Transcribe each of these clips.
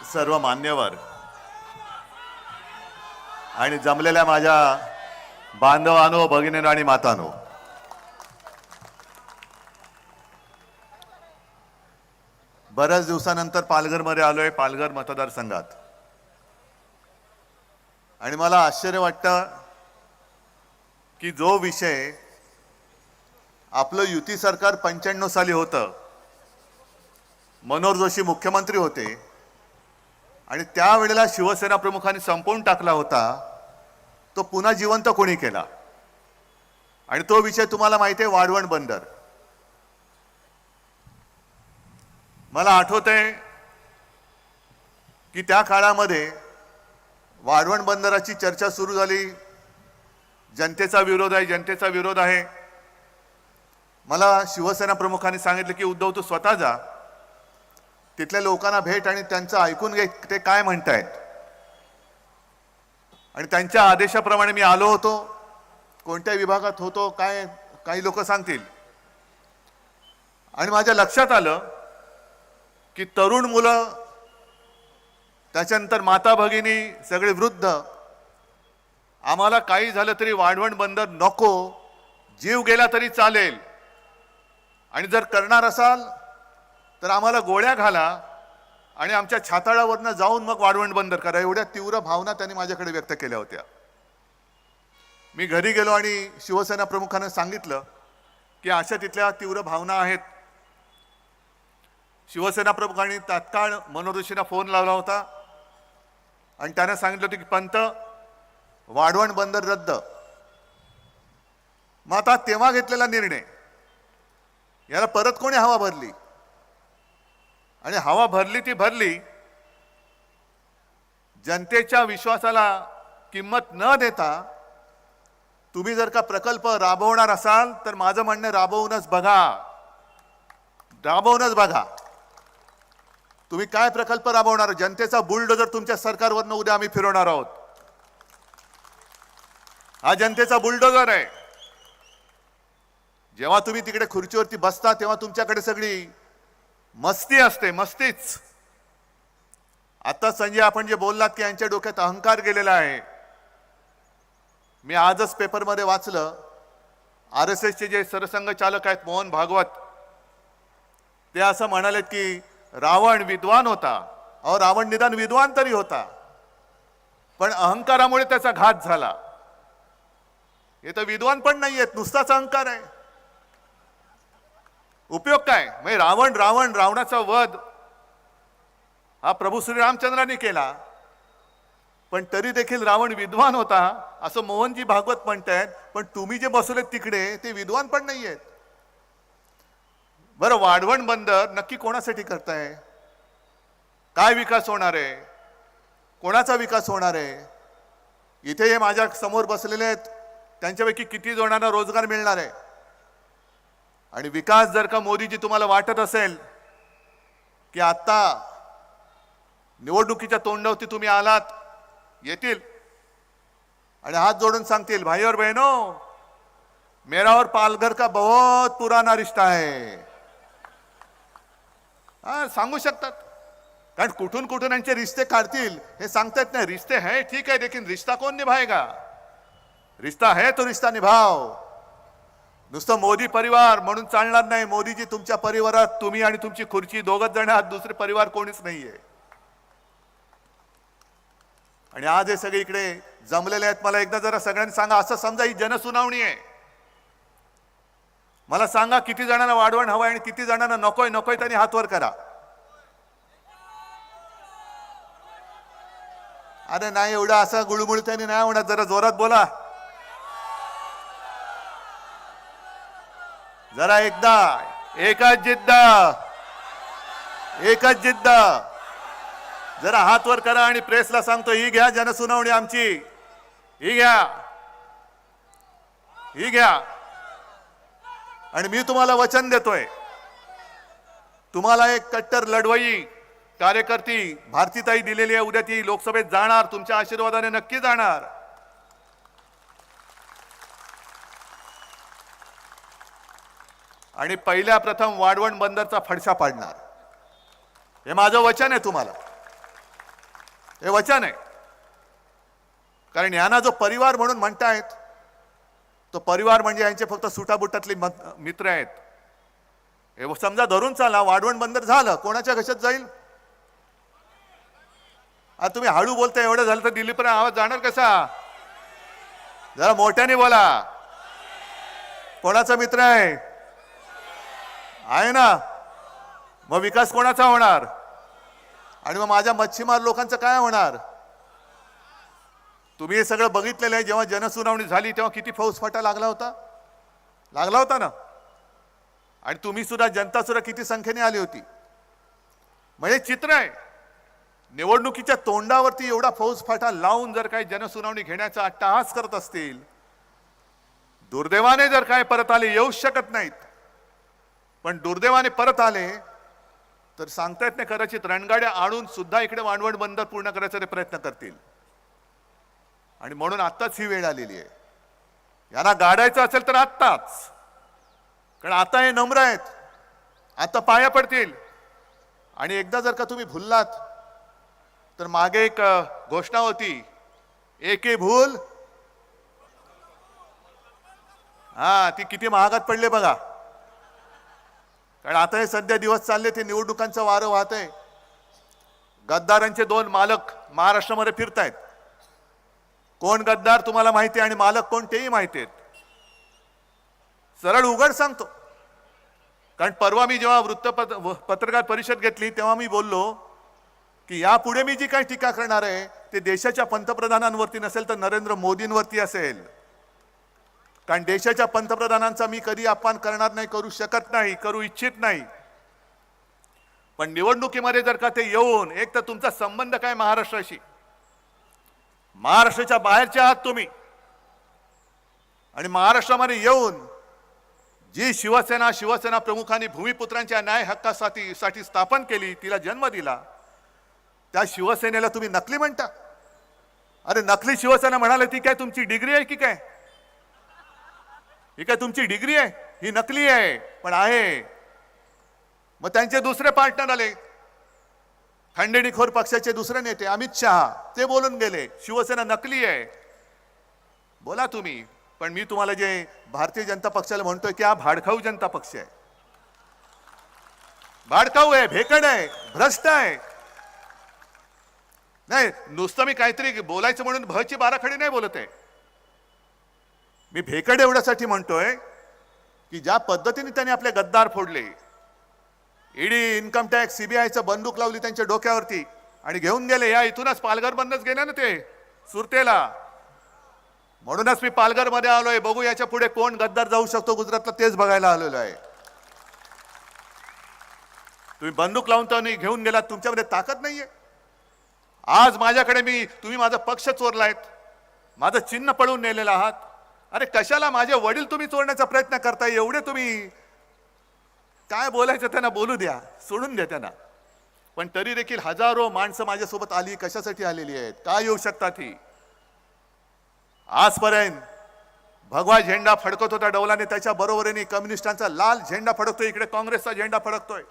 सर्व मान्यवर आणि जमलेल्या माझ्या बांधवांनो, भगिनींनो आणि मातांनो, बऱ्याच दिवसानंतर पालघरमध्ये आलोय, पालघर मतदारसंघात. आणि मला आश्चर्य वाटतं की जो विषय आपलं युती सरकार 95 साली होतं, मनोहर जोशी मुख्यमंत्री होते आणि त्यावेळेला शिवसेना प्रमुखांनी संपवून टाकला होता, तो पुन्हा जिवंत कोणी केला? आणि तो विषय तुम्हाला माहिती आहे, वाढवण बंदर. मला आठवतंय की त्या काळामध्ये वाढवण बंदराची चर्चा सुरू झाली. जनतेचा विरोध आहे, जनतेचा विरोध आहे. मला शिवसेना प्रमुखांनी सांगितलं की उद्धव तू स्वतः जा, तिथल्या लोकांना भेट आणि त्यांचं ऐकून घे, ते काय म्हणतायत. आणि त्यांच्या आदेशाप्रमाणे मी आलो होतो. कोणत्या विभागात होतो काय काही लोक सांगतील. आणि माझ्या लक्षात आलं की तरुण मुलं, त्याच्यानंतर माता भगिनी, सगळे वृद्ध, आम्हाला काही झालं तरी वाढवण बंदर नको, जीव गेला तरी चालेल, आणि जर करणार असाल तर आम्हाला गोळ्या घाला आणि आमच्या छाताळावरनं जाऊन मग वाढवण बंदर करा. एवढ्या तीव्र भावना त्यांनी माझ्याकडे व्यक्त केल्या होत्या. मी घरी गेलो आणि शिवसेना प्रमुखांना सांगितलं की अशा तिथल्या तीव्र भावना आहेत. शिवसेना प्रमुखांनी तात्काळ मनोहर जोशींना फोन लावला होता आणि त्यांना सांगितलं होतं की पंत, वाढवण बंदर रद्द. मग आता तेव्हा घेतलेला निर्णय, याला परत कोणी हवा भरली? आणि हवा भरली ती भरली. जनतेच्या विश्वासाला किंमत न देता तुम्ही जर का प्रकल्प राबवणार असाल तर माझं म्हणणं राबवूनच बघा, राबवूनच बघा. तुम्ही काय प्रकल्प राबवणार? जनतेचा बुलडोजर तुमच्या सरकारवरनं उद्या आम्ही फिरवणार आहोत. हा जनतेचा बुलडोजर आहे. जेव्हा तुम्ही तिकडे खुर्चीवरती बसता तेव्हा तुमच्याकडे सगळी मस्ती असते, मस्तीच. आता संजय आपण जे बोललात की यांच्या डोक्यात अहंकार गेलेला आहे. मी आजच पेपरमध्ये वाचलं, RSSचे जे सरसंघचालक आहेत मोहन भागवत, ते असं म्हणालेत की रावण विद्वान होता. अहो, रावण निदान विद्वान तरी होता, पण अहंकारामुळे त्याचा घात झाला. हे तर विद्वान पण नाहीयेत, नुसताच अहंकार आहे. उपयोग काय? म्हणजे रावणाचा वध हा प्रभू श्रीरामचंद्रांनी केला, पण तरी देखील रावण विद्वान होता असं मोहनजी भागवत म्हणतायत. पण तुम्ही जे बसवलेत तिकडे ते विद्वान पण नाहीयेत. बरं, वाढवण बंदर नक्की कोणासाठी करताय? काय विकास होणार आहे? कोणाचा विकास होणार आहे? इथे हे माझ्या समोर बसलेले आहेत, त्यांच्यापैकी किती जणांना रोजगार मिळणार आहे? आणि विकास जर का मोदीजी तुम्हाला वाटत असेल की आता निवडणुकीच्या तोंडावरती तुम्ही आलात, येतील आणि हात जोडून सांगतील, भाई और बहनों, मेरा और पालघर का बहुत पुराना रिश्ता है. हा, सांगू शकतात. कारण कुठून कुठून यांचे रिश्ते काढतील हे सांगता येत नाही. रिश्ते है ठीक है, लेकिन रिश्ता कौन निभाएगा? रिश्ता है तो रिश्ता निभाव. नुसतं मोदी परिवार म्हणून चालणार नाही. मोदीजी तुमच्या परिवारात तुम्ही आणि तुमची खुर्ची दोघच जण आहात, दुसरे परिवार कोणीच नाहीये. आणि आज हे सगळे इकडे जमलेले आहेत. मला एकदा जरा सगळ्यांनी सांगा, असं समजा ही जनसुनावणी आहे. मला सांगा किती जणांना वाढवण हवंय आणि किती जणांना नकोय? नकोय त्यांनी हात वर करा. अरे नाही, एवढा असा गुळमुळ त्यांनी नाही होणार. जरा जोरात बोला, जरा एकदा. एकच जिद्द, एकच जिद्द. जरा हात वर करा आणि प्रेसला सांगतो, ही घ्या जनसुनावणी आमची, ही घ्या, ही घ्या. आणि मी तुम्हाला वचन देतोय, तुम्हाला एक कट्टर लढवई कार्यकर्ती भारतीताई दिलेली आहे. उद्या ती लोकसभेत जाणार, तुमच्या आशीर्वादाने नक्की जाणार. आणि पहिल्या प्रथम वाढवण बंदरचा फडशा पाडणार. हे माझं वचन आहे तुम्हाला. हे वचन आहे. कारण यांना जो परिवार म्हणून म्हणतायत तो परिवार म्हणजे यांचे फक्त सुटाबुटातले मित्र आहेत. हे समजा धरून चाला, वाढवण बंदर झालं, कोणाच्या घशात जाईल? आता तुम्ही हळू बोलता, एवढं झालं तर दिल्लीपर्यंत आवाज जाणार कसा? जरा मोठ्याने बोला. कोणाचा मित्र आहे ना? मग विकास कोणाचा होणार? आणि मग माझ्या मच्छीमार लोकांचं काय होणार? तुम्ही हे सगळं बघितलेलं आहे. जेव्हा जनसुनावणी झाली तेव्हा किती फौजफाटा लागला होता ना. आणि तुम्ही सुद्धा, जनता सुद्धा किती संख्येने आली होती. म्हणजे चित्र आहे. निवडणुकीच्या तोंडावरती एवढा फौजफाटा लावून जर काही जनसुनावणी घेण्याचा अट्टहास करत असतील, दुर्दैवाने जर काय परत आले, येऊ शकत नाहीत, पण दुर्दैवाने परत आले तर सांगता येत नाही, कदाचित रणगाड्या आणून सुद्धा इकडे वाढवण बंदर पूर्ण करायचा ते प्रयत्न करतील. आणि म्हणून आत्ताच ही वेळ आलेली आहे. यांना गाडायचं असेल तर आत्ताच. कारण आता हे नम्र आहेत, आता पाया पडतील. आणि एकदा जर का तुम्ही भुललात तर मागे एक घोषणा होती, एके भूल. ती किती महागात पडले बघा. कारण आता हे सध्या दिवस चालले, ते निवडणुकांचं वारं वाहत आहे. गद्दारांचे 2 मालक महाराष्ट्रामध्ये फिरतायत. कोण गद्दार तुम्हाला माहिती आहे आणि मालक कोण तेही माहिती आहेत. सरळ उघड सांगतो. कारण परवा मी जेव्हा पत्रकार परिषद घेतली तेव्हा मी बोललो की यापुढे मी जी काही टीका करणार आहे ते देशाच्या पंतप्रधानांवरती नसेल तर नरेंद्र मोदींवरती असेल. कारण देशाच्या पंतप्रधानांचा मी कधी अपमान करणार नाही, करू शकत नाही, करू इच्छित नाही. पण निवडणुकीमध्ये जर का ते येऊन, एक तर तुमचा संबंध काय महाराष्ट्राशी, महाराष्ट्राच्या बाहेरचे आहात तुम्ही, आणि महाराष्ट्रामध्ये येऊन जी शिवसेना प्रमुखांनी भूमिपुत्रांच्या न्याय हक्कासाठी स्थापन केली, तिला जन्म दिला, त्या शिवसेनेला तुम्ही नकली म्हणता. अरे नकली शिवसेना म्हणाले, ती काय तुमची डिग्री आहे की काय? ही काय तुमची डिग्री आहे? ही नकली आहे, पण आहे. मग त्यांचे दुसरे पार्टनर आले, खंडेणीखोर पक्षाचे दुसरे नेते अमित शहा, ते बोलून गेले शिवसेना नकली आहे. बोला तुम्ही, पण मी तुम्हाला जे भारतीय जनता पक्षाला म्हणतोय की हा भाडखाऊ जनता पक्ष आहे. भाडखाऊ आहे, भेकड आहे, भ्रष्ट आहे. नाही, नुसतं मी काहीतरी बोलायचं म्हणून भची बाराखडी नाही बोलत आहे. मी भेकड एवढ्यासाठी म्हणतोय की ज्या पद्धतीने त्यांनी आपले गद्दार फोडले, ईडी, इन्कम टॅक्स, सीबीआयचं बंदूक लावली त्यांच्या डोक्यावरती आणि घेऊन गेले. या इथूनच पालघर बंदच गेले ना ते सुरतेला. म्हणूनच मी पालघर मध्ये आलोय. बघू याच्या पुढे कोण गद्दार जाऊ शकतो गुजरातला, तेच बघायला आलेलो आहे. तुम्ही बंदूक लावून तर नाही घेऊन गेलात, तुमच्यामध्ये ताकद नाहीये. आज माझ्याकडे तुम्ही माझा पक्ष चोरलायत, माझं चिन्ह पळवून नेलेलं आहात. अरे कशाला माझे वडील तुम्ही चोरण्याचा प्रयत्न करताय? एवढे तुम्ही काय बोलायचं त्यांना बोलू द्या, सोडून द्या त्यांना. पण तरी देखील हजारो माणसं माझ्यासोबत आली, कशासाठी आलेली आहेत, काय येऊ शकतात ही? आजपर्यंत भगवा झेंडा फडकत होता डौलाने, त्याच्या बरोबरीने कम्युनिस्टांचा लाल झेंडा फडकतोय, इकडे काँग्रेसचा झेंडा फडकतोय.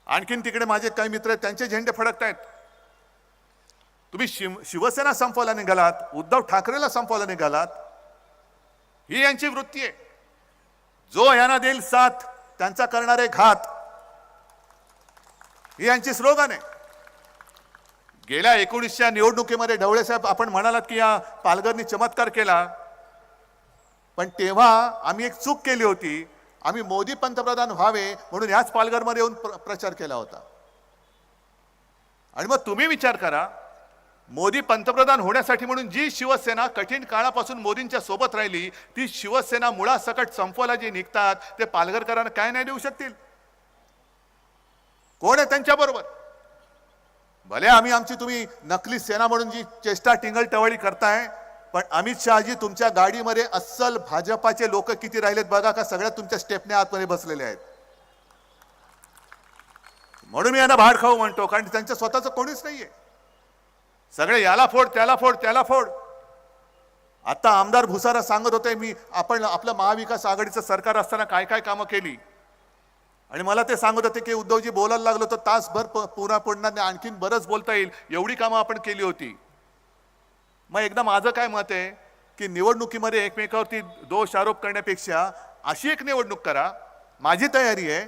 आणखीन तिकडे माझे काही मित्र आहेत, त्यांचे झेंडे फडकतायत. तुम्ही शिवसेना संपवायला निघालात, उद्धव ठाकरेला संपवायला निघालात. ही यांची वृत्ती आहे. जो यांना देईल साथ त्यांचा करणारे घात, ही यांची स्लोगन आहे. गेल्या 19च्या निवडणुकीमध्ये ढवळे साहेब आपण म्हणालात की या पालघरनी चमत्कार केला, पण तेव्हा आम्ही एक चूक केली होती. आम्ही मोदी पंतप्रधान व्हावे म्हणून याच पालघरमध्ये येऊन प्रचार केला होता. आणि मग तुम्ही विचार करा, मोदी पंतप्रधान होण्यासाठी म्हणून जी शिवसेना कठीण काळापासून मोदींच्या सोबत राहिली, ती शिवसेना मुळासकट संपवायला जे निघतात ते पालघरकरांना काय नाही देऊ शकतील? कोण आहे त्यांच्या बरोबर? भले आमची तुम्ही नकली सेना म्हणून जी चेष्टा टिंगल टवळी करताय, पण अमित शहाजी तुमच्या गाडीमध्ये अस्सल भाजपाचे लोक किती राहिलेत बघा. का सगळ्या तुमच्या स्टेपने आतमध्ये बसलेले आहेत? म्हणून मी यांना भाडखाऊ म्हणतो, कारण त्यांच्या स्वतःचं कोणीच नाहीये. सगळे याला फोड, त्याला फोड, त्याला फोड. आता आमदार भुसारा सांगत होते, आपलं महाविकास आघाडीचं सरकार असताना काय काय कामं केली. आणि मला ते सांगत होते की उद्धवजी बोलायला लागलो तर तासभर पुन्हा पडणार नाही, आणखीन बरंच बोलता येईल, एवढी कामं आपण केली होती. मग एकदा माझं काय मत आहे की निवडणुकीमध्ये एकमेकावरती दोष आरोप करण्यापेक्षा अशी एक निवडणूक करा. माझी तयारी आहे,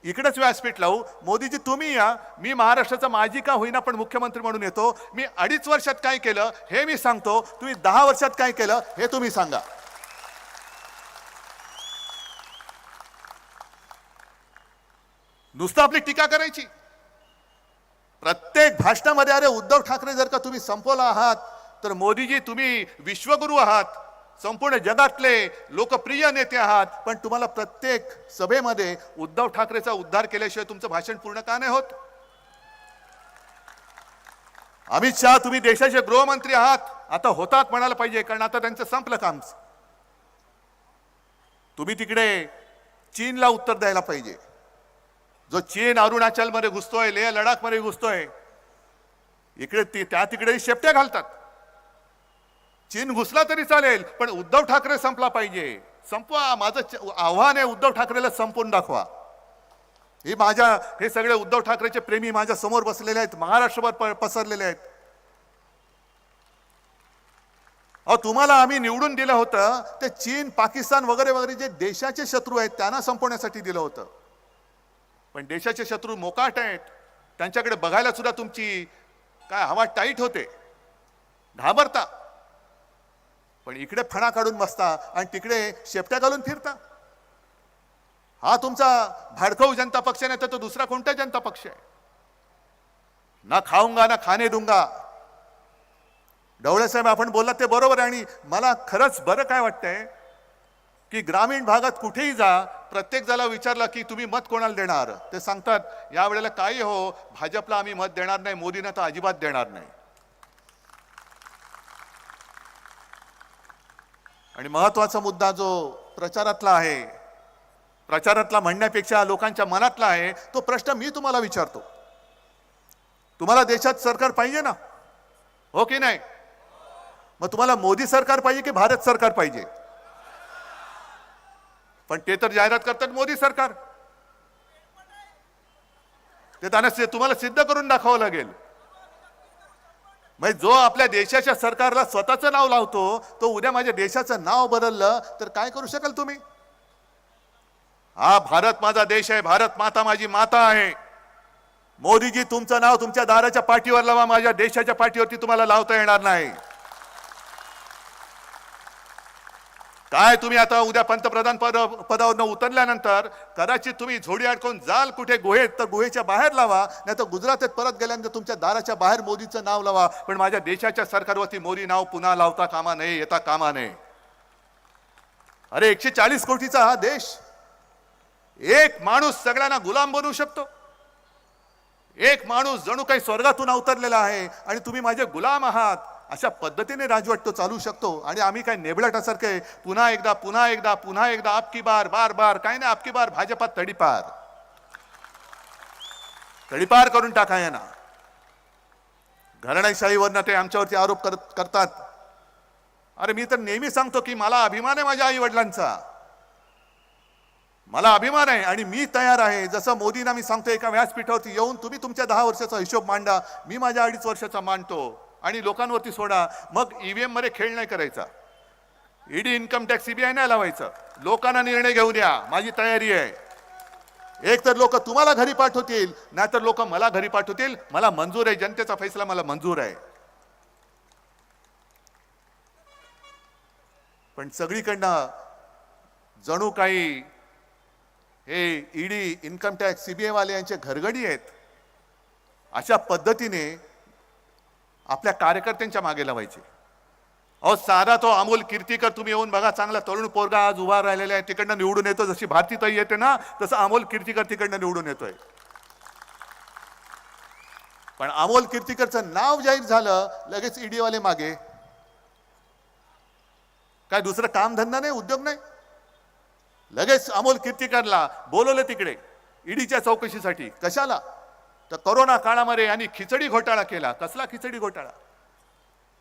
इकडेच व्यासपीठ लावू. मोदीजी तुम्ही या, मी महाराष्ट्राचा माजी का होईना पण मुख्यमंत्री म्हणून येतो. मी 2.5 वर्षात काय केलं हे मी सांगतो, तुम्ही 10 वर्षात काय केलं हे तुम्ही सांगा. नुसतं आपली टीका करायची प्रत्येक भाषणामध्ये. अरे उद्धव ठाकरे जर का तुम्ही संपवला आहात तर मोदीजी तुम्ही विश्वगुरू आहात, संपूर्ण जगातले लोकप्रिय नेते आहात, पण तुम्हाला प्रत्येक सभेमध्ये उद्धव ठाकरेचा उद्धार केल्याशिवाय तुमचं भाषण पूर्ण का नाही होत? अमित शहा तुम्ही देशाचे गृहमंत्री आहात, आता होतात म्हणायला पाहिजे, कारण आता त्यांचं संपलं काम. तुम्ही तिकडे चीनला उत्तर द्यायला पाहिजे. जो चीन अरुणाचलमध्ये घुसतोय, लेह लडाखमध्ये घुसतोय, इकडे त्या तिकडे शेपट्या घालतात. चीन घुसला तरी चालेल, पण उद्धव ठाकरे संपला पाहिजे. संपवा. माझं आव्हान आहे, उद्धव ठाकरेला संपवून दाखवा. हे सगळे उद्धव ठाकरेचे प्रेमी माझ्या समोर बसलेले आहेत, महाराष्ट्रभर पसरलेले आहेत. अहो तुम्हाला आम्ही निवडून दिलं होतं ते चीन, पाकिस्तान वगैरे वगैरे जे देशाचे शत्रू आहेत त्यांना संपवण्यासाठी दिलं होतं. पण देशाचे शत्रू मोकाट आहेत, त्यांच्याकडे बघायला सुद्धा तुमची काय हवा टाईट होते, घाबरता. पण इकडे फणा काढून बसता आणि तिकडे शेपट्या घालून फिरता. हा तुमचा भाडखाऊ जनता पक्ष नाही तर तो दुसरा कोणता जनता पक्ष आहे? ना खाऊंगा ना खाणे दूंगा. ढवळे साहेब आपण बोललात ते बरोबर आहे. आणि मला खरंच बरं काय वाटतंय की ग्रामीण भागात कुठेही जा, प्रत्येक जणाला विचारलं की तुम्ही मत कोणाला देणार, ते सांगतात यावेळेला काही हो भाजपला आम्ही मत देणार नाही, मोदींना तर अजिबात देणार नाही. आणि महत्वाचा मुद्दा जो प्रचारातला आहे, प्रचारातला म्हणण्यापेक्षा लोकांच्या मनातला आहे, तो प्रश्न मी तुम्हाला विचारतो. तुम्हाला देशात सरकार पाहिजे ना, हो की नाही? मग तुम्हाला मोदी सरकार पाहिजे की भारत सरकार पाहिजे? पण ते तर जाहिरात करतात मोदी सरकार. ते त्यांना तुम्हाला सिद्ध करून दाखवावं लागेल. म्हणजे जो आपल्या देशाच्या सरकारला स्वतःचं नाव लावतो तो उद्या माझ्या देशाचं नाव बदललं तर काय करू शकाल तुम्ही? हा भारत माझा देश आहे, भारत माता माझी माता आहे. मोदीजी तुमचं नाव तुमच्या दाराच्या पाठीवर लावा, माझ्या देशाच्या पाठीवरती तुम्हाला लावता येणार नाही. काय तुम्ही आता उद्या पंतप्रधान पदावर उतरल्यानंतर कदाचित तुम्ही झोडी अडकून जाल कुठे गुहेत, तर गुहेच्या बाहेर लावा, नाही तर गुजरातात परत गेल्यानंतर तुमच्या दाराच्या बाहेर मोदीचं नाव लावा, पण माझ्या देशाच्या सरकारवरती मोदी नाव पुन्हा लावता कामा नये, येता कामा नये. अरे 140 कोटीचा हा देश, एक माणूस सगळ्यांना गुलाम बनवू शकतो. एक माणूस जणू काही स्वर्गातून अवतरलेला आहे आणि तुम्ही माझे गुलाम आहात, अशा पद्धतीने राजवट तो चालू शकतो. आणि आम्ही काय नेबलाटासारखे पुन्हा एकदा पुन्हा एकदा पुन्हा एकदा आपकी बार बार बार, काय नाही आपकी बार भाजपात तडीपार तडीपार करून टाकाय ना. घराणेशाहीवरनं ते आमच्यावरती आरोप करतात. अरे मी तर नेहमी सांगतो की मला अभिमान आहे माझ्या आई वडिलांचा, मला अभिमान आहे आणि मी तयार आहे. जसं मोदींना मी सांगतो एका व्यासपीठावरती येऊन तुम्ही तुमच्या 10 वर्षाचा हिशोब मांडा, मी माझ्या 2.5 वर्षाचा मांडतो आणि लोकांवरती सोडा. मग ईव्हीएम मध्ये खेळ नाही करायचा, ईडी, इन्कम टॅक्स, सीबीआय नाही लावायचं, लोकांना निर्णय घेऊ द्या. माझी तयारी आहे. एक तर लोक तुम्हाला घरी पाठवतील, नाहीतर लोक मला घरी पाठवतील. मला मंजूर आहे, जनतेचा फैसला मला मंजूर आहे. पण सगळीकडनं जणू काही हे ईडी, इन्कम टॅक्स, सीबीआय वाले यांचे घरगडी आहेत. अशा पद्धतीने आपल्या कार्यकर्त्यांच्या मागे लावायचे. अहो साधा तो अमोल कीर्तीकर तुम्ही येऊन बघा, चांगला तरुण पोरगा आज उभा राहिलेला आहे, तिकडनं निवडून येतो. जशी भारतीताई येते ना तसं अमोल कीर्तीकर तिकडनं निवडून येतोय. पण अमोल कीर्तीकरचं नाव जाहीर झालं लगेच ईडी वाले मागे. काय दुसरं काम धंदा नाही, उद्योग नाही, लगेच अमोल कीर्तीकरला बोलवलं तिकडे ईडीच्या चौकशीसाठी. कशाला? तर कोरोना काळामध्ये यांनी खिचडी घोटाळा केला. कसला खिचडी घोटाळा?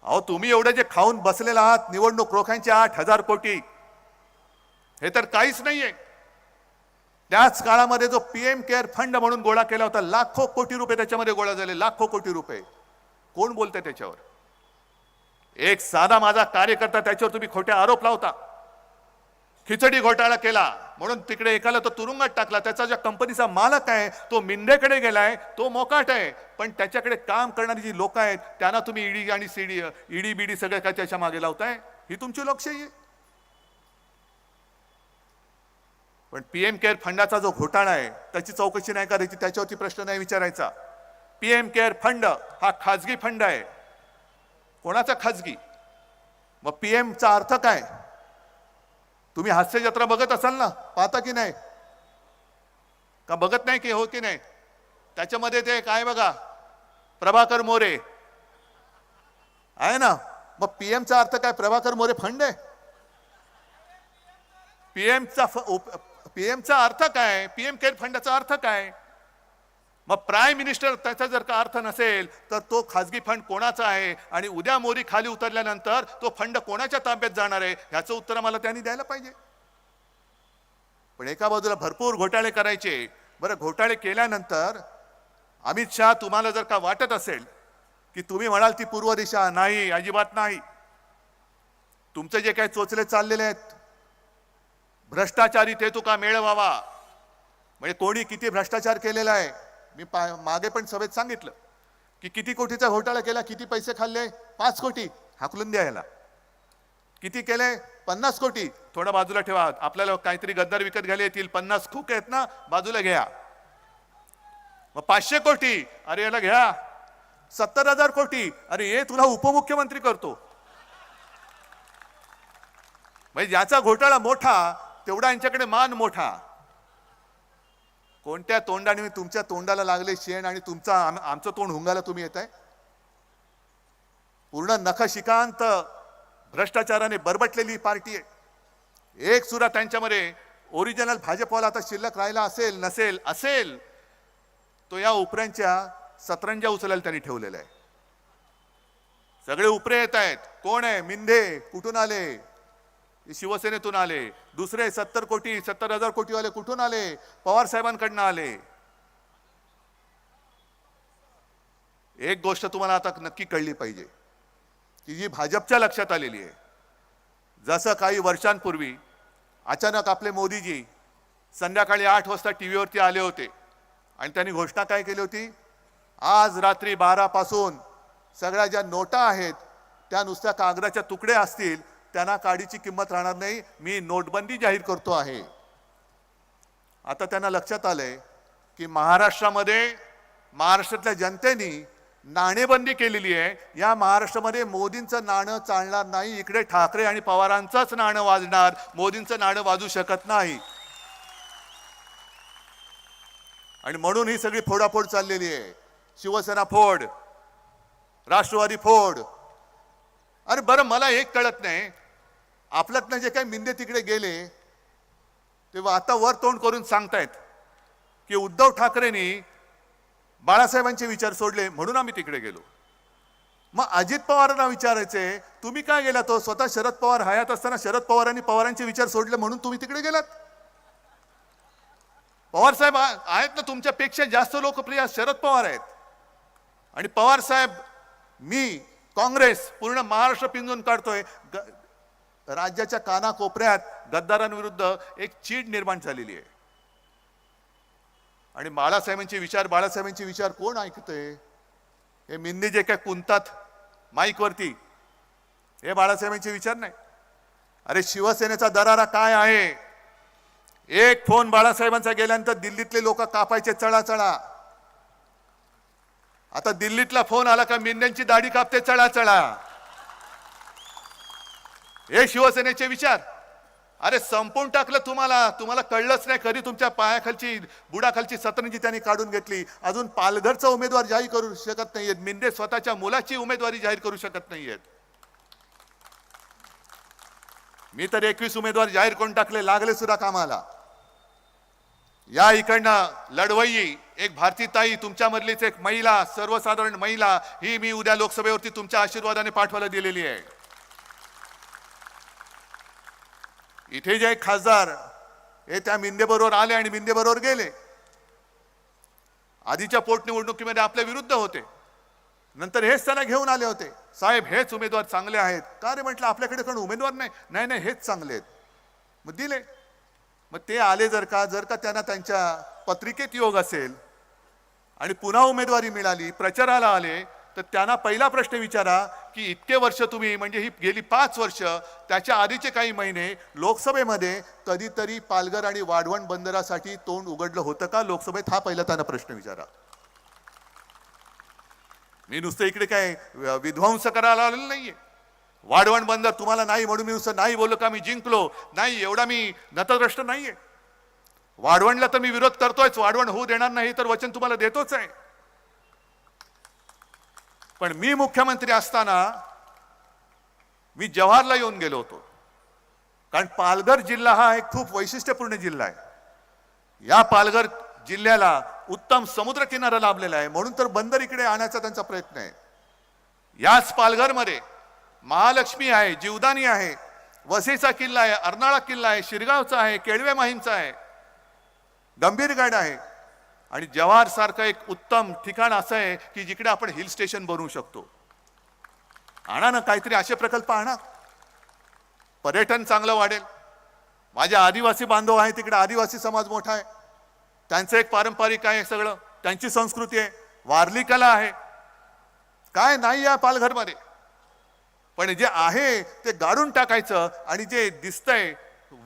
अहो तुम्ही एवढे जे खाऊन बसलेला आहात, निवडणूक रोख्यांचे 8,000 कोटी, हे तर काहीच नाहीये. त्याच काळामध्ये जो पीएम केअर फंड म्हणून गोळा केला होता, लाखो कोटी रुपये त्याच्यामध्ये गोळा झाले, लाखो कोटी रुपये. कोण बोलतंय त्याच्यावर? एक साधा माझा कार्यकर्ता, त्याच्यावर तुम्ही खोटे आरोप लावता. खिचडी घोटाळा केला म्हणून तिकडे एकाला तो तुरुंगात टाकला. त्याचा ज्या कंपनीचा मालक आहे तो मिंदेकडे गेलाय, तो मोकाट आहे, पण त्याच्याकडे काम करणारी जी लोक आहेत त्यांना तुम्ही ईडी आणि ईडी बीडी सगळे काय त्याच्या मागे लावताय. ही तुमची लोकशाही आहे. पण पीएम केअर फंडाचा जो घोटाळा आहे त्याची चौकशी नाही करायची, त्याच्यावरती प्रश्न नाही विचारायचा. पीएम केअर फंड हा खाजगी फंड आहे. कोणाचा खाजगी? मग पीएमचा अर्थ काय? तुम्ही हास्य जत्रा बघत असाल ना, पाहता की नाही? का बघत नाही की हो की नाही? त्याच्यामध्ये ते काय बघा, प्रभाकर मोरे आहे ना. मग पीएमचा अर्थ काय? प्रभाकर मोरे फंड आहे. पीएमचा अर्थ काय? पीएम केअर फंडाचा अर्थ काय? मग प्राईम मिनिस्टर त्याचा जर का अर्थ नसेल तर तो खाजगी फंड कोणाचा आहे आणि उद्या मोरी खाली उतरल्यानंतर तो फंड कोणाच्या ताब्यात जाणार आहे ह्याचं उत्तर मला त्यांनी द्यायला पाहिजे. पण एका बाजूला भरपूर घोटाळे करायचे. बरं, घोटाळे केल्यानंतर अमित शहा तुम्हाला जर का वाटत असेल की तुम्ही म्हणाल ती पूर्व दिशा, नाही, अजिबात नाही. तुमचे जे काही चोचले चाललेले आहेत, भ्रष्टाचारी ते तुका मेळ व्हावा, म्हणजे कोणी किती भ्रष्टाचार केलेला आहे. मी मागे पण सभेत सांगितलं की किती कोटीचा घोटाळा केला, किती पैसे खाल्ले. 5 कोटी हाकलून द्यायला. किती केले? 50 कोटी. थोडा बाजूला ठेवा, आपल्याला काहीतरी गद्दार विकत घ्यायला येतील, 50 खूक आहेत ना, बाजूला घ्या. मग 500 कोटी, अरे याला घ्या. 70,000 कोटी, अरे ये तुला उपमुख्यमंत्री करतो. म्हणजे ज्याचा घोटाळा मोठा तेवढा यांच्याकडे मान मोठा. कोणत्या तोंडाने मी तुमच्या तोंडाला लागले शेण आणि तुमचा आमचं तोंड हुंगाला तुम्ही येताय? पूर्ण नखशिकांत भ्रष्टाचाराने बरबटलेली पार्टी आहे. एक सुद्धा त्यांच्यामध्ये ओरिजिनल भाजपवाला आता शिल्लक राहिला असेल नसेल असेल तो या उपऱ्यांच्या सतरंजा उचलायला त्यांनी ठेवलेला आहे. सगळे उपरे येत आहेत. कोण आहे? मिंदे कुठून आले? शिवसेनेतून आले. दुसरे 70,000 कोटी वाले कुठून आले? पवार साहेबांकडनं आले. एक गोष्ट तुम्हाला आता नक्की कळली पाहिजे की जी भाजपच्या लक्षात आलेली आहे. जसं काही वर्षांपूर्वी अचानक आपले मोदीजी संध्याकाळी 8 वाजता टीव्हीवरती आले होते आणि त्यांनी घोषणा काय केली होती? आज रात्री 12 पासून सगळ्या ज्या नोटा आहेत त्या नुसत्या कागदाच्या तुकडे असतील, त्यांना काडीची किंमत राहणार नाही, मी नोटबंदी जाहीर करतो आहे. आता त्यांना लक्षात आलंय की महाराष्ट्रातल्या जनतेने नाणेबंदी केलेली आहे. या महाराष्ट्रामध्ये मोदींचं नाणं चालणार नाही. इकडे ठाकरे आणि पवारांचंच नाणं वाजणार, मोदींचं नाणं वाजू शकत नाही. आणि म्हणून ही सगळी फोडाफोड चाललेली आहे. शिवसेना फोड, राष्ट्रवादी फोड. अरे बरं, मला एक कळत नाही, आपल्यातनं जे काही मिंदे तिकडे गेले तेव्हा आता वर तोंड करून सांगतायत की उद्धव ठाकरेंनी बाळासाहेबांचे विचार सोडले म्हणून आम्ही तिकडे गेलो. मग अजित पवारांना विचारायचे, तुम्ही काय गेला? तो स्वतः शरद पवार हयात असताना शरद पवारांनी पवारांचे विचार सोडले म्हणून तुम्ही तिकडे गेलात. पवार साहेब आहेत ना, तुमच्यापेक्षा जास्त लोकप्रिय शरद पवार आहेत. आणि पवार साहेब, मी, काँग्रेस पूर्ण महाराष्ट्र पिंजून काढतोय. राज्याच्या कानाकोपऱ्यात गद्दारांविरुद्ध एक चीड निर्माण झालेली आहे. आणि बाळासाहेबांचे विचार कोण ऐकतंय? हे मिंदे जे काय कुंतात माईकवरती, हे बाळासाहेबांचे विचार नाही. अरे शिवसेनेचा दरारा काय आहे? एक फोन बाळासाहेबांचा गेल्यानंतर दिल्लीतले लोक कापायचे चळाचळा. आता दिल्लीतला फोन आला का मिंद्यांची दाढी कापते चळाचळा. हे शिवसेनेचे विचार. अरे संपवून टाकलं तुम्हाला कळलंच नाही. कधी तुमच्या पायाखालची बुडाखालची सतरंजी त्यांनी काढून घेतली. अजून पालघरचा उमेदवार जाहीर करू शकत नाहीयेत. मिंदे स्वतःच्या मुलाची उमेदवारी जाहीर करू शकत नाहीयेत. मी तर 21 उमेदवार जाहीर करून टाकले, लागले सुद्धा कामाला. या इकडनं लढवई एक भारतीताई, तुमच्यामधलीच एक महिला, सर्वसाधारण महिला, ही मी उद्या लोकसभेवरती तुमच्या आशीर्वादाने पाठवायला दिलेली आहे. इथे जे खासदार हे त्या मिंदेबरोबर आले आणि मिंदेबरोबर गेले. आधीच्या पोटनिवडणुकीमध्ये आपल्या विरुद्ध होते, नंतर हेच त्यांना घेऊन आले होते, साहेब हेच उमेदवार चांगले आहेत का रे. म्हटलं आपल्याकडे कोण उमेदवार नाही. नाही नाही हेच चांगले आहेत. मग दिले. मग ते आले जर का त्यांना त्यांच्या पत्रिकेत योग असेल आणि पुन्हा उमेदवारी मिळाली, प्रचाराला आले, तर त्यांना पहिला प्रश्न विचारा की इतके वर्ष तुम्ही, म्हणजे ही गेली 5 वर्ष, त्याच्या आधीचे काही महिने लोकसभेमध्ये कधीतरी पालघर आणि वाढवण बंदरासाठी तोंड उघडलं होतं का लोकसभेत? हा पहिला त्यांना प्रश्न विचारा. मी नुसतं इकडे काय विध्वंस करायला आलेलं नाहीये. वाढवण बंदर तुम्हाला नाही म्हणून मी नुसतं नाही बोललो का मी जिंकलो नाही, एवढा मी नतद्रष्ट नाहीये. वाढवणला तर मी विरोध करतोयच, वाढवण होऊ देणार नाही तर वचन तुम्हाला देतोच आहे. पण मी मुख्यमंत्री असताना मी जव्हारला येऊन गेलो होतो, कारण पालघर जिल्हा हा एक खूप वैशिष्ट्यपूर्ण जिल्हा आहे. या पालघर जिल्ह्याला उत्तम समुद्र किनारा लाभलेला आहे, म्हणून तर बंदर इकडे आणण्याचा त्यांचा प्रयत्न आहे. याच पालघरमध्ये महालक्ष्मी आहे, जीवदानी आहे, वसईचा किल्ला आहे, अर्नाळा किल्ला आहे, शिरगावचा आहे, केळवे माहीमचा आहे, गंभीरगड आहे. आणि जव्हार सारखं एक उत्तम ठिकाण असं आहे की जिकडे आपण हिल स्टेशन बनवू शकतो. आणा ना काहीतरी असे प्रकल्प आणा, पर्यटन चांगलं वाढेल. माझे आदिवासी बांधव आहे तिकडे, आदिवासी समाज मोठा आहे, त्यांचं एक पारंपरिक आहे, सगळं त्यांची संस्कृती आहे, वारली कला आहे. काय नाही या पालघरमध्ये, पण जे आहे ते गाडून टाकायचं आणि जे दिसतंय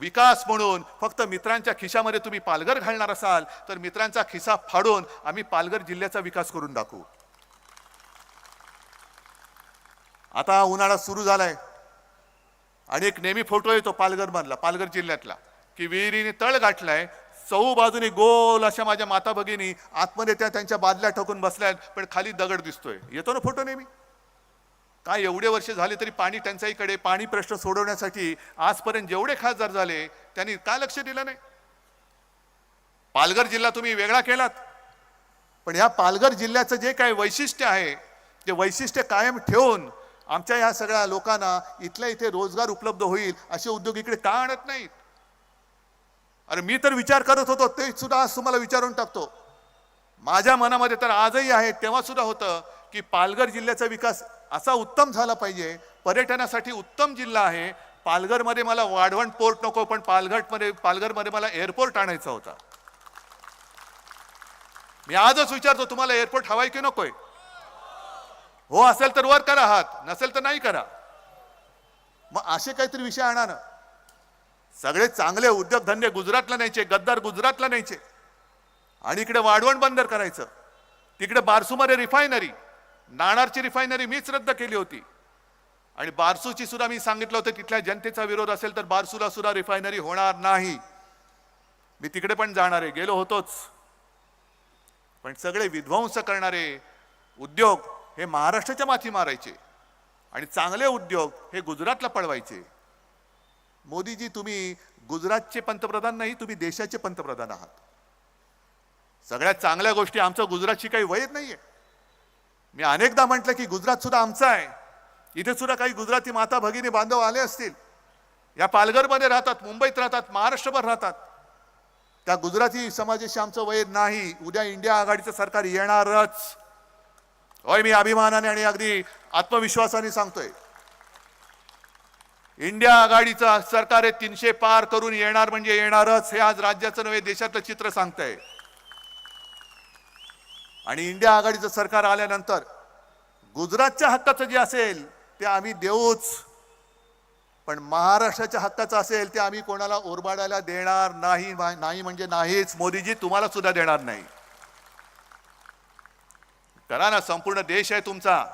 विकास म्हणून फक्त मित्रांच्या खिशामध्ये तुम्ही पालघर घालणार असाल तर मित्रांचा खिसा फाडून आम्ही पालघर जिल्ह्याचा विकास करून दाखवू. आता उन्हाळा सुरू झालाय आणि एक नेहमी फोटो येतो पालघर मधला, पालघर जिल्ह्यातला, की विहिरीने तळ गाठलाय, चहू बाजूने गोल अशा माझ्या माता भगिनी आतमध्ये त्यांच्या बादल्या ठोकून बसल्यात, पण खाली दगड दिसतोय. येतो ना फोटो नेहमी. काय एवढे वर्ष झाले तरी पाणी टंचाईकडे, पाणी प्रश्न सोडवण्यासाठी आजपर्यंत जेवढे खासदार झाले त्यांनी का लक्ष दिलं नाही? पालघर जिल्हा तुम्ही वेगळा केलात, पण या पालघर जिल्ह्याचं जे काही वैशिष्ट्य आहे ते वैशिष्ट्य कायम ठेवून आमच्या या सगळ्या लोकांना इथल्या इथे रोजगार उपलब्ध होईल असे उद्योग इकडे का आणत नाहीत? अरे मी तर विचार करत होतो, ते सुद्धा आज तुम्हाला विचारून टाकतो. माझ्या मनामध्ये तर आजही आहे, तेव्हा सुद्धा होतं की पालघर जिल्ह्याचा विकास असा उत्तम झाला पाहिजे. पर्यटनासाठी उत्तम जिल्हा आहे. पालघरमध्ये मला वाढवण पोर्ट नको, पण पालघरमध्ये मला एअरपोर्ट आणायचा होता. मी आजच विचारतो, तुम्हाला एअरपोर्ट हवाय की नकोय? हो असेल तर वर करा हात, नसेल तर नाही करा. मग असे काहीतरी विषय आणा ना. सगळे चांगले उद्योगधंदे गुजरातला न्यायचे, गद्दार गुजरातला न्यायचे आणि इकडे वाढवण बंदर करायचं. तिकडे बारसूमध्ये रिफायनरी, नाणारची रिफायनरी मीच रद्द केली होती आणि बारसूची सुद्धा मी सांगितलं होतं तिथल्या जनतेचा विरोध असेल तर बारसूला सुद्धा रिफायनरी होणार नाही. मी तिकडे पण जाणार आहे, गेलो होतोच. पण सगळे विध्वंस करणारे उद्योग हे महाराष्ट्राच्या माथी मारायचे आणि चांगले उद्योग हे गुजरातला पळवायचे. मोदीजी तुम्ही गुजरातचे पंतप्रधान नाही, तुम्ही देशाचे पंतप्रधान आहात. सगळ्यात चांगल्या गोष्टी आमचं गुजरातची काही वय नाहीये. मी अनेकदा म्हटलं की गुजरात सुद्धा आमचं आहे. इथे सुद्धा काही गुजराती माता भगिनी बांधव आले असतील, या पालघरमध्ये राहतात, मुंबईत राहतात, महाराष्ट्रभर राहतात. त्या गुजराती समाजाशी आमचं वय नाही. उद्या इंडिया आघाडीचं सरकार येणारच. होय, मी अभिमानाने आणि अगदी आत्मविश्वासाने सांगतोय, इंडिया आघाडीचं सरकार हे 300 पार करून येणार म्हणजे येणारच. हे आज राज्याचं नव्हे देशातलं चित्र सांगतंय. आणि इंडिया आघाडीचं सरकार आल्यानंतर गुजरातच्या हक्काचं जे असेल ते आम्ही देऊच, पण महाराष्ट्राच्या हक्काचं असेल ते आम्ही कोणाला ओरबाडायला देणार नाही. नाही म्हणजे नाहीच. मोदीजी तुम्हाला सुद्धा देणार नाही. करा ना, संपूर्ण देश आहे तुमचा.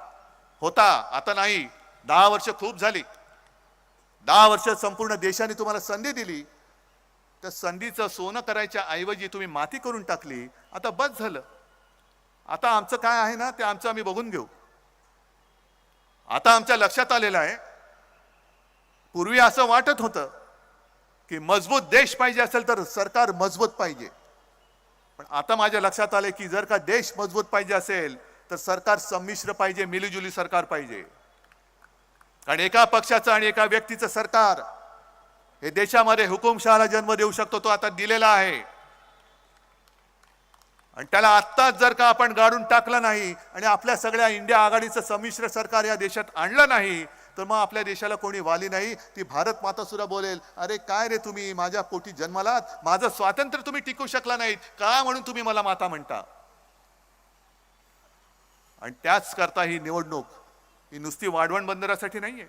होता, आता नाही. 10 वर्ष खूप झाली. 10 वर्ष संपूर्ण देशाने तुम्हाला संधी दिली. त्या संधीचं सोनं करायच्या ऐवजी तुम्ही माती करून टाकली. आता बस झालं. आता आमचं काय आहे ना ते आमचं आम्ही बघून घेऊ. आता आमच्या लक्षात आलेलं आहे, पूर्वी असं वाटत होतं की मजबूत देश पाहिजे असेल तर सरकार मजबूत पाहिजे. पण आता माझ्या लक्षात आले की जर का देश मजबूत पाहिजे असेल तर सरकार संमिश्र पाहिजे, मिलीजुली सरकार पाहिजे. कारण एका पक्षाचं आणि एका व्यक्तीचं सरकार हे देशामध्ये हुकुमशहाला जन्म देऊ शकतो तो आता दिलेला आहे. आणि त्याला आत्ताच जर का आपण गाडून टाकलं नाही आणि आपल्या सगळ्या इंडिया आघाडीचं संमिश्र सरकार या देशात आणलं नाही तर मग आपल्या देशाला कोणी वाली नाही. ती भारत माता सुद्धा बोलेल, अरे काय रे तुम्ही माझ्या पोटी जन्मालात, माझं स्वातंत्र्य तुम्ही टिकू शकला नाहीत का म्हणून तुम्ही मला माता म्हणता. आणि त्याच करता ही निवडणूक ही नुसती वाढवण बंदरासाठी नाहीये,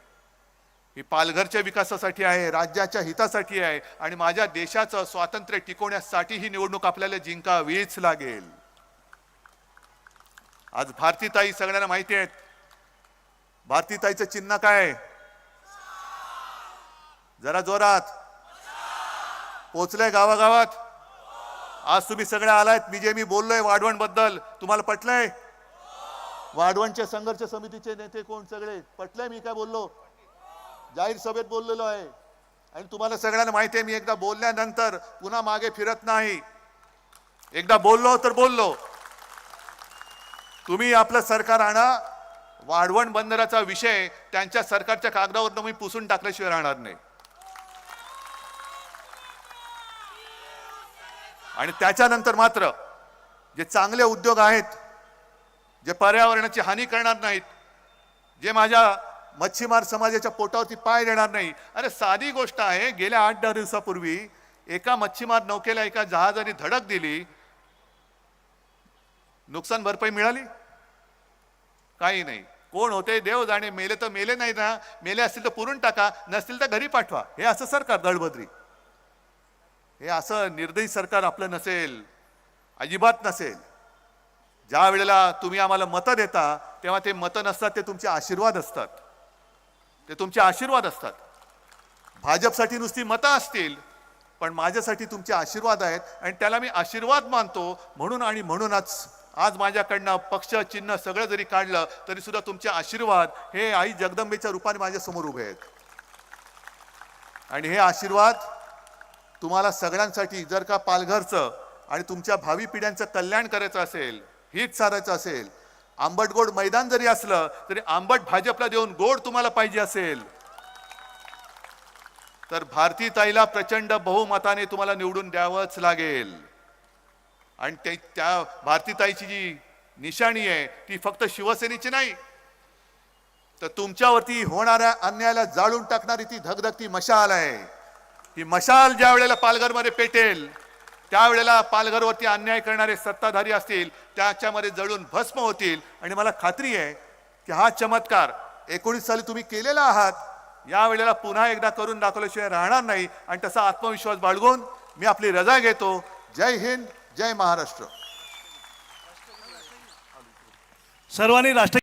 ही पालघरच्या विकासासाठी आहे, राज्याच्या हितासाठी आहे आणि माझ्या देशाचं स्वातंत्र्य टिकवण्यासाठी ही निवडणूक आपल्याला जिंकावीच लागेल. आज भारतीताई सगळ्यांना माहिती आहे, भारतीताईचं चिन्ह काय? जरा जोरात पोचलंय गावागावात. आज तुम्ही सगळे आलायत, मी बोललोय वाढवण बद्दल तुम्हाला पटलंय? वाढवणच्या संघर्ष समितीचे नेते कोण सगळे पटलंय मी काय बोललो? जाहीर सभेत बोललेलो आहे आणि तुम्हाला सगळ्यांना माहिती आहे मी एकदा बोलल्यानंतर पुन्हा मागे फिरत नाही. एकदा बोललो तर बोललो. तुम्ही आपलं सरकार आणा, वाढवण बंदराचा विषय त्यांच्या सरकारच्या कागदावर मी पुसून टाकल्याशिवाय राहणार नाही. आणि त्याच्यानंतर मात्र जे चांगले उद्योग आहेत, जे पर्यावरणाची हानी करणार नाहीत, जे माझ्या मच्छीमार समाजाच्या पोटावरती पाय देणार नाही. अरे साधी गोष्ट आहे, गेल्या 8-10 दिवसापूर्वी एका मच्छीमार नौकेला एका जहाजाने धडक दिली, नुकसान भरपाई मिळाली? काही नाही. कोण होते देव जाणे. मेले तर मेले नाही ना, मेले असतील तर पुरून टाका, नसतील तर घरी पाठवा. हे असं सरकार दळबद्री, हे असं निर्दयी सरकार आपलं नसेल, अजिबात नसेल. ज्या वेळेला तुम्ही आम्हाला मतं देता तेव्हा ते मतं नसतात, ते तुमचे आशीर्वाद असतात, ते तुमचे आशीर्वाद असतात. भाजपसाठी नुसती मतं असतील पण माझ्यासाठी तुमचे आशीर्वाद आहेत आणि त्याला मी आशीर्वाद मानतो. म्हणून आणि म्हणूनच आज माझ्याकडनं पक्ष चिन्ह सगळं जरी काढलं तरी सुद्धा तुमचे आशीर्वाद हे आई जगदंबेच्या रूपाने माझ्या समोर उभे आहेत. आणि हे आशीर्वाद तुम्हाला सगळ्यांसाठी, जर का पालघरचं आणि तुमच्या भावी पिढ्यांचं कल्याण करायचं असेल, हित साधायचं असेल, आंबट गोड मैदान जरी असलं तरी आंबट भाजपला देऊन गोड तुम्हाला पाहिजे असेल तर भारतीताईला प्रचंड बहुमताने तुम्हाला निवडून द्यावंच लागेल. आणि त्या भारतीताईची जी निशाणी आहे ती फक्त शिवसेनेची नाही, तर तुमच्यावरती होणाऱ्या अन्यायाला जाळून टाकणारी ती धगधगती मशाल आहे. ही मशाल ज्या वेळेला पालघरमध्ये पेटेल त्यावेळेला पालघरवरती अन्याय करणारे सत्ताधारी असतील त्याच्यामध्ये जळून भस्म होतील. आणि मला खात्री आहे की हा चमत्कार 19 साली तुम्ही केलेला आहात, या वेळेला पुन्हा एकदा करून दाखवल्याशिवाय राहणार नाही. आणि तसा आत्मविश्वास बाळगून मी आपली रजा घेतो. जय हिंद, जय महाराष्ट्र. सर्वांनी राष्ट्र